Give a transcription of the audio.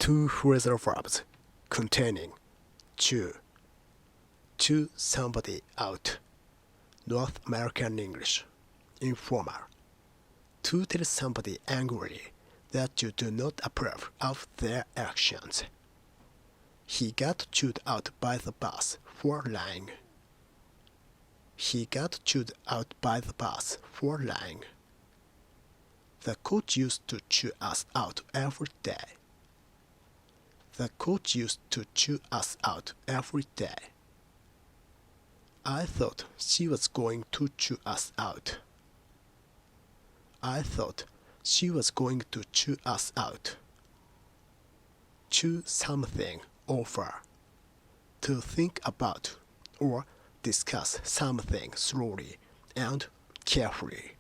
two phrasal verbs containing chew somebody out, North American English, informal, to tell somebody angrily that you do not approve of their actions. He got chewed out by the bus for lying. He got chewed out by the bus for lying. The coach used to chew us out every day. The coach used to chew us out every day. I thought she was going to chew us out. I thought she was going to chew us out. Chew something over. To think about or discuss something slowly and carefully.